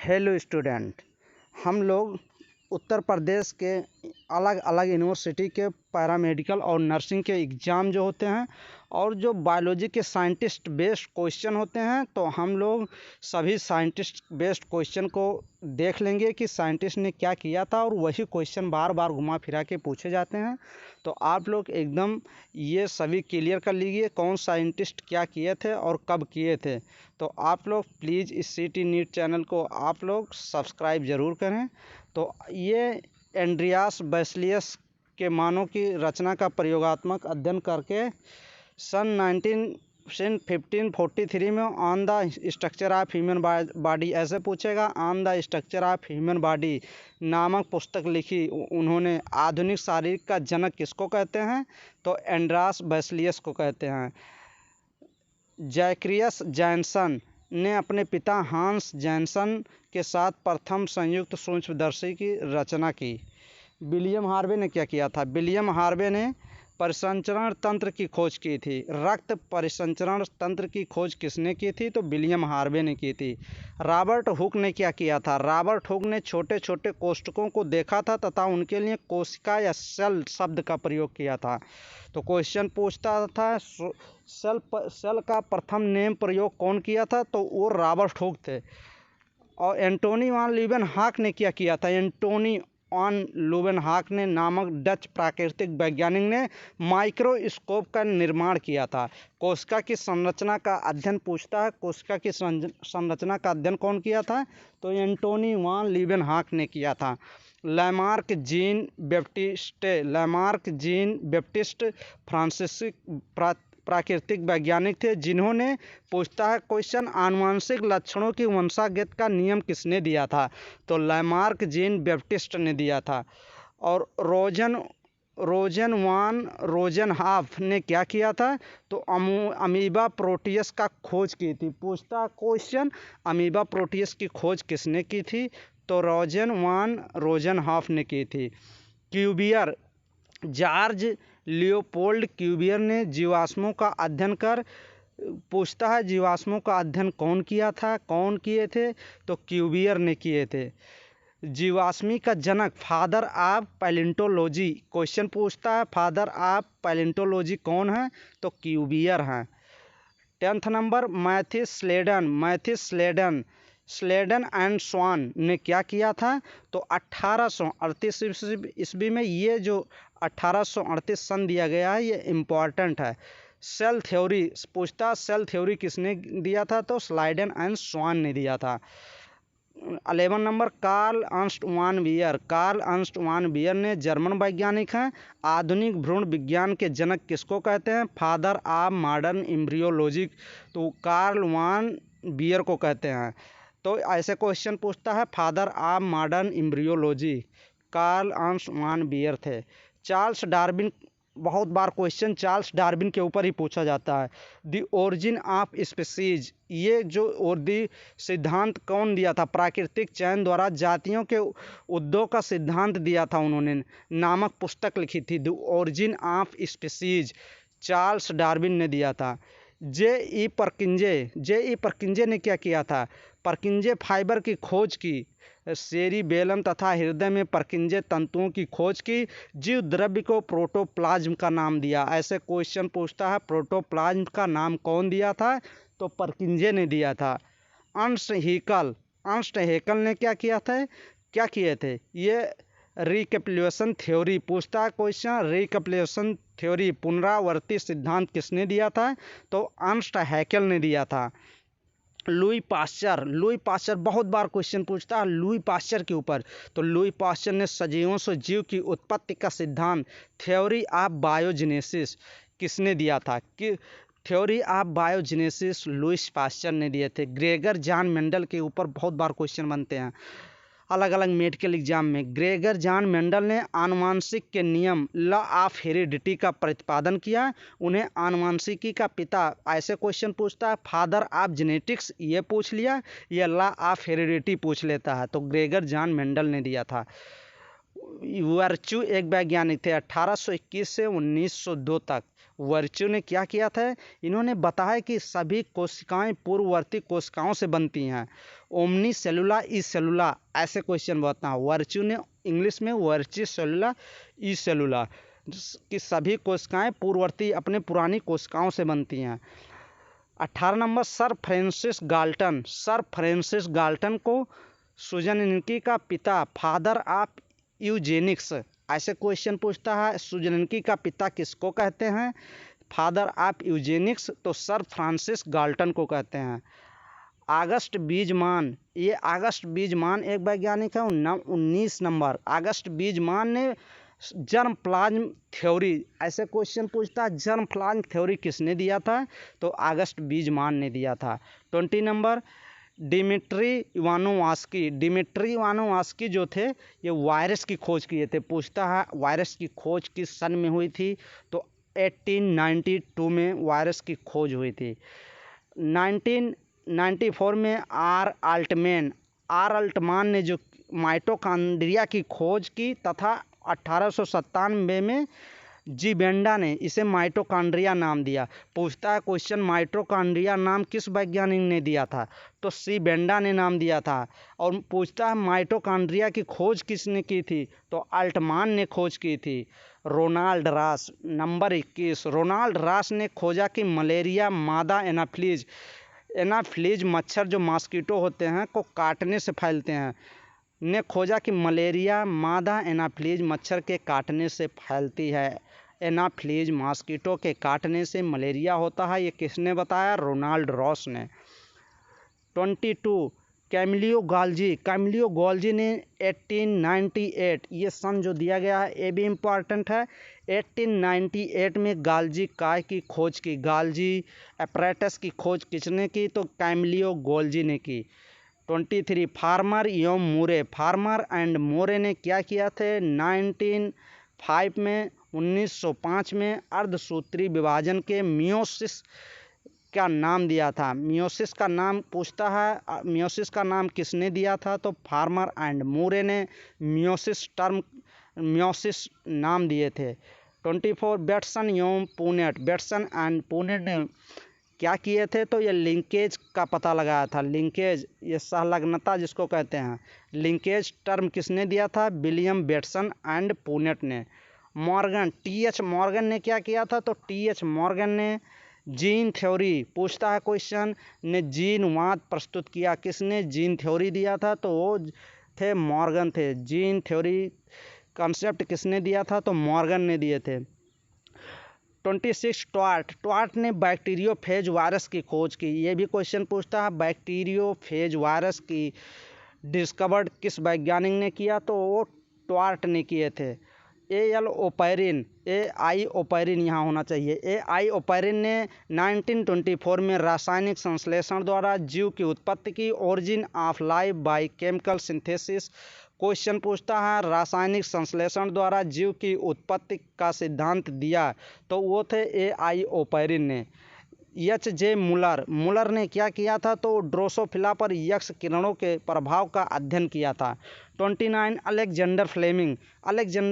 Hello student, हम लोग उत्तर प्रदेश के अलग अलग यूनिवर्सिटी के पैरामेडिकल और नर्सिंग के एग्ज़ाम जो होते हैं और जो बायोलॉजी के साइंटिस्ट बेस्ड क्वेश्चन होते हैं, तो हम लोग सभी साइंटिस्ट बेस्ड क्वेश्चन को देख लेंगे कि साइंटिस्ट ने क्या किया था, और वही क्वेश्चन बार बार घुमा फिरा के पूछे जाते हैं। तो आप लोग एकदम ये सभी क्लियर कर लीजिए कौन साइंटिस्ट क्या किए थे और कब किए थे। तो आप लोग प्लीज़ इस सिटी नीट चैनल को आप लोग सब्सक्राइब ज़रूर करें। तो ये एंड्रियास बैसिलियस के मानव की रचना का प्रयोगात्मक अध्ययन करके सन 1543 में on the structure of human body, ऐसे पूछेगा, on the structure of human body नामक पुस्तक लिखी उन्होंने। आधुनिक शारीरिक का जनक किसको कहते हैं? तो एंड्रियास बैसिलियस को कहते हैं। जैकरियस जैनसन ने अपने पिता हांस जैनसन के साथ प्रथम संयुक्त सूक्ष्मदर्शी की रचना की। विलियम हार्वे ने क्या किया था? विलियम हार्वे ने परिसंचरण तंत्र की खोज की थी। रक्त परिसंचरण तंत्र की खोज किसने की थी? तो विलियम हार्वे ने की थी। रॉबर्ट हुक ने क्या किया था? रॉबर्ट हुक ने छोटे छोटे कोष्ठकों को देखा था तथा उनके लिए कोशिका या सेल शब्द का प्रयोग किया था। तो क्वेश्चन पूछता था सेल का प्रथम नेम प्रयोग कौन किया था? तो वो रॉबर्ट हुक थे। और एंटोनी वान ल्यूवेनहॉक ने क्या किया था? एंटोनी वान ल्यूवेनहॉक ने नामक डच प्राकृतिक वैज्ञानिक ने माइक्रोस्कोप का निर्माण किया था। कोशिका की संरचना का अध्ययन पूछता है, कोशिका की संरचना का अध्ययन कौन किया था? तो एंटोनी वान ल्यूवेनहॉक ने किया था। लैमार्क जीन बैप्टिस्ट फ्रांसीसी प्राकृतिक वैज्ञानिक थे, जिन्होंने पूछता है क्वेश्चन आनुवंशिक लक्षणों की वंशागत का नियम किसने दिया था? तो लैमार्क जीन बैप्टिस्ट ने दिया था। और रोजन वान रोजनहॉफ ने क्या किया था? तो अमीबा प्रोटियस का खोज की थी। पूछता है क्वेश्चन अमीबा प्रोटियस की खोज किसने की थी? तो रोजन वान रोजनहॉफ ने की थी। क्यूबियर जॉर्ज लियोपोल्ड क्यूबियर ने जीवाश्मों का अध्ययन कर पूछता है जीवाश्मों का अध्ययन कौन किया था, कौन किए थे? तो क्यूबियर ने किए थे। जीवाश्मी का जनक, फादर ऑफ पैलियोंटोलॉजी, क्वेश्चन पूछता है फादर ऑफ पैलियोंटोलॉजी कौन है? तो क्यूबियर हैं। 10th number Matthias Schleiden and Schwann ने क्या किया था? तो 1838 ईस्वी में, ये जो 1838 सन दिया गया है ये इम्पॉर्टेंट है। सेल थ्योरी पूछता, सेल थ्योरी किसने दिया था? तो स्लेडन एंड स्वान ने दिया था। 11 number Karl Ernst von beer ने जर्मन वैज्ञानिक हैं। आधुनिक भ्रूण विज्ञान के जनक किसको कहते हैं? फादर ऑफ मॉडर्न एम्ब्रियोलॉजी, तो कार्ल वान बियर को कहते हैं। तो ऐसे क्वेश्चन पूछता है father of modern embryology Karl Ernst von Baer थे। चार्ल्स डार्विन, बहुत बार क्वेश्चन चार्ल्स डार्विन के ऊपर ही पूछा जाता है। द ओरिजिन ऑफ स्पीसीज, ये जो सिद्धांत कौन दिया था? प्राकृतिक चयन द्वारा जातियों के उद्भव का सिद्धांत दिया था उन्होंने, नामक पुस्तक लिखी थी। The origin of species Charles Darwin ने दिया था। जे.ई. परकिंजे ने क्या किया था? परकिंजे फाइबर की खोज की। सेरिबेलम तथा हृदय में परकिंजे तंतुओं की खोज की। जीव द्रव्य को प्रोटोप्लाज्म का नाम दिया। ऐसे क्वेश्चन पूछता है प्रोटोप्लाज्म का नाम कौन दिया था? तो परकिंजे ने दिया था। अर्नस्ट हैकेल ने क्या किया था? क्या किए थे? ये रिकैपिटुलेशन थ्योरी पूछता है क्वेश्चन, रिकैपिटुलेशन थ्योरी पुनरावर्ती सिद्धांत किसने दिया था? तो अर्नस्ट हैकेल ने दिया था। लुई पास्चर बहुत बार क्वेश्चन पूछता है लुई पास्चर के ऊपर। तो लुई पास्चर ने सजीवों से जीव की उत्पत्ति का सिद्धांत, थ्योरी ऑफ बायोजेनेसिस, किसने दिया था? कि theory of biogenesis Louis Pasteur ने दिए थे। ग्रेगर जॉन मेंडल के ऊपर बहुत बार क्वेश्चन बनते हैं अलग अलग मेडिकल एग्जाम में। ग्रेगर जॉन मेंडल ने आनुवांशिक के नियम, लॉ ऑफ हेरिडिटी का प्रतिपादन किया। उन्हें आनुवांशिकी का पिता, ऐसे क्वेश्चन पूछता है। फादर ऑफ जेनेटिक्स ये पूछ लिया, या लॉ ऑफ हेरिडिटी पूछ लेता है। तो ग्रेगर जॉन मेंडल ने दिया था। वर्च्यू एक वैज्ञानिक थे 1821 से 1902 तक। वर्च्यू ने क्या किया था? इन्होंने बताया कि सभी कोशिकाएं पूर्ववर्ती कोशिकाओं से बनती हैं। ओमनी सेलुला ई सेलुला, ऐसे क्वेश्चन बनता है। वर्च्यू ने इंग्लिश में वर्ची सेलुला ई सेलुला की सभी कोशिकाएं पूर्ववर्ती अपने पुरानी कोशिकाओं से बनती हैं। 18 number sir Francis Galton. Sir Francis Galton को सुजनकी का पिता, फादर ऑफ यूजेनिक्स, ऐसे क्वेश्चन पूछता है। सुजनकी का पिता किसको कहते हैं? फादर ऑफ यूजेनिक्स तो सर फ्रांसिस गाल्टन को कहते हैं। ऑगस्ट बीजमान, ये ऑगस्ट बीजमान एक वैज्ञानिक है। 19 नंबर अगस्त बीजमान ने जर्म प्लाज्म थ्योरी, ऐसे क्वेश्चन पूछता है जर्म प्लाज्म थ्योरी किसने दिया था? तो ऑगस्ट बीजमान ने दिया था। 20 नंबर डिमिट्री इवानोव्स्की। डिमिट्री इवानोव्स्की जो थे ये वायरस की खोज किए थे। पूछता है वायरस की खोज किस सन में हुई थी? तो 1892 में वायरस की खोज हुई थी। 1994 में आर अल्टमान ने जो माइटोकॉन्ड्रिया की खोज की तथा 1897 में जी बेंडा ने इसे माइटोकॉन्ड्रिया नाम दिया। पूछता है क्वेश्चन माइटोकॉन्ड्रिया नाम किस वैज्ञानिक ने दिया था? तो सी बेंडा ने नाम दिया था। और पूछता है माइटोकॉन्ड्रिया की खोज किसने की थी? तो अल्टमान ने खोज की थी। Ronald Ross number 21, Ronald Ross ने खोजा कि मलेरिया मादा एनाफ्लीज मच्छर जो मॉस्किटो होते हैं को काटने से फैलते हैं, ने खोजा कि मलेरिया मादा एनाफ्लीज मच्छर के काटने से फैलती है। एनाफ्लीज मॉस्किटो के काटने से मलेरिया होता है, ये किसने बताया? रोनाल्ड रॉस ने। 22 कैमिलियो गाल्जी ने 1898, ये सन जो दिया गया है ये भी इम्पॉर्टेंट है। 1898 में गाल्जी काय की खोज की। गाल्जी एपरेटस की खोज किसने की? तो कैमिलियो गाल्जी ने की। 23 फार्मर एंड मोरे ने क्या किया थे? 1905 में अर्धसूत्री विभाजन के मियोसिस का नाम दिया था। मियोसिस का नाम पूछता है मियोसिस का नाम किसने दिया था? तो फार्मर एंड मोरे ने मियोसिस नाम दिए थे। 24 बेटसन एंड पुनेट ने क्या किए थे? तो ये लिंकेज का पता लगाया था। लिंकेज, ये सहलग्नता जिसको कहते हैं, लिंकेज टर्म किसने दिया था? विलियम बेटसन एंड पुनेट ने। टी.एच. मॉर्गन ने क्या किया था? तो टी.एच. मॉर्गन ने जीन थ्योरी, पूछता है क्वेश्चन, ने जीनवाद प्रस्तुत किया। किसने जीन थ्योरी दिया था? तो वो थे मॉर्गन थे। जीन थ्योरी कॉन्सेप्ट किसने दिया था? तो मॉर्गन ने दिए थे। 26 ट्वार्ट ने बैक्टीरियोफेज वायरस की खोज की। ये भी क्वेश्चन पूछता है बैक्टीरियोफेज वायरस की डिस्कवर्ड किस वैज्ञानिक ने किया? तो वो ट्वार्ट ने किए थे। AI ओपेरिन यहाँ होना चाहिए। AI ओपेरिन ने 1924 में रासायनिक संश्लेषण द्वारा जीव की उत्पत्ति की। Origin of life by chemical synthesis, question पूछता है रासायनिक संश्लेषण द्वारा जीव की उत्पत्ति का सिद्धांत दिया, तो वो थे AI ओपेरिन ने। H.J. मुलर ने क्या किया था? तो ड्रोसोफिला पर यक्ष किरणों के प्रभाव का अध्ययन किया था। 29 अलेक्जेंडर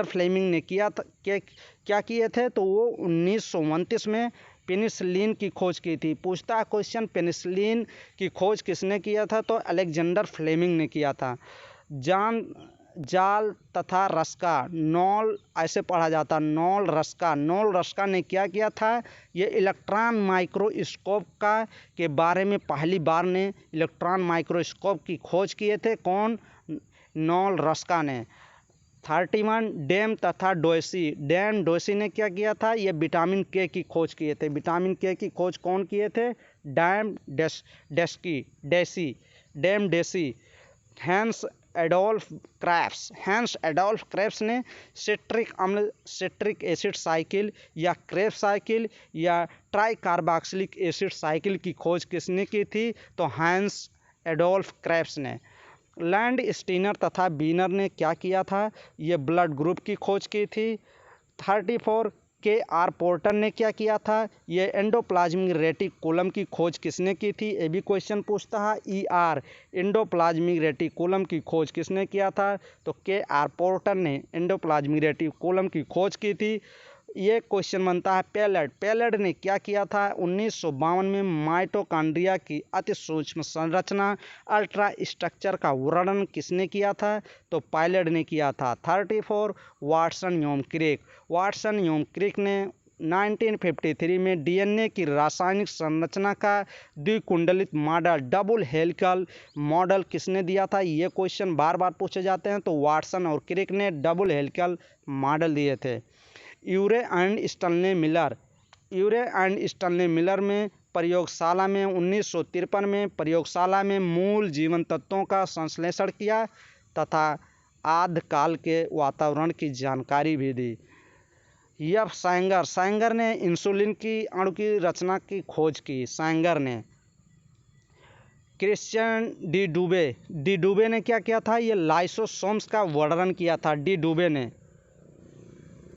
फ्लेमिंग ने किया था। क्या किए थे? तो वो 1929 में पेनिसिलिन की खोज की थी। पूछता है क्वेश्चन पेनिसिलिन की खोज किसने किया था? तो अलेक्जेंडर फ्लेमिंग ने किया था। जाल तथा रस्का, नॉल ऐसे पढ़ा जाता, नॉल रस्का ने क्या किया था? ये इलेक्ट्रॉन माइक्रोस्कोप के बारे में पहली बार ने इलेक्ट्रॉन माइक्रोस्कोप की खोज किए थे। कौन? नॉल रस्का ने। 31 डेम डोसी ने क्या किया था? ये विटामिन के की खोज किए थे। विटामिन के की खोज कौन किए थे? Dam Doisy. Hans Adolf Krebs ने सिट्रिक एसिड साइकिल या क्रेब्स साइकिल या ट्राइकार्बोक्सिलिक एसिड साइकिल की खोज किसने की थी? तो हैंस एडोल्फ क्रेब्स ने। लैंड स्टीनर तथा बीनर ने क्या किया था? ये ब्लड ग्रुप की खोज की थी। 34 K.R. पोर्टर ने क्या किया था? ये एंडोप्लाज्मिक रेटिकुलम की खोज किसने की थी? ये भी क्वेश्चन पूछता है। ER एंडोप्लाज्मिक रेटिकुलम की खोज किसने किया था? तो K.R. पोर्टर ने एंडोप्लाज्मिक रेटिकुलम की खोज की थी। ये क्वेश्चन बनता है पैलेड। पैलेड ने क्या किया था? 1952 में माइटोकॉन्ड्रिया की अति सूक्ष्म संरचना अल्ट्रा स्ट्रक्चर का वर्णन किसने किया था? तो पैलेड ने किया था। 34 वाटसन एवं क्रिक। वाटसन एवं क्रिक ने 1953 में डीएनए की रासायनिक संरचना का द्विकुंडलित मॉडल डबल हेलिकल मॉडल किसने दिया था? ये क्वेश्चन बार बार पूछे जाते हैं। तो वाटसन और क्रिक ने डबल हेलिकल मॉडल दिए थे। Urey and Stanley Miller. Urey and Stanley Miller में प्रयोगशाला में 1953 में प्रयोगशाला में मूल जीवन तत्वों का संश्लेषण किया तथा आदिकाल के वातावरण की जानकारी भी दी। F Sanger. सैंगर ने इंसुलिन की अणु की रचना की खोज की। सैंगर ने। क्रिश्चियन डी डुबे। डी डुबे ने क्या किया था? ये लाइसोसोम्स का वर्णन किया था। डी डुबे ने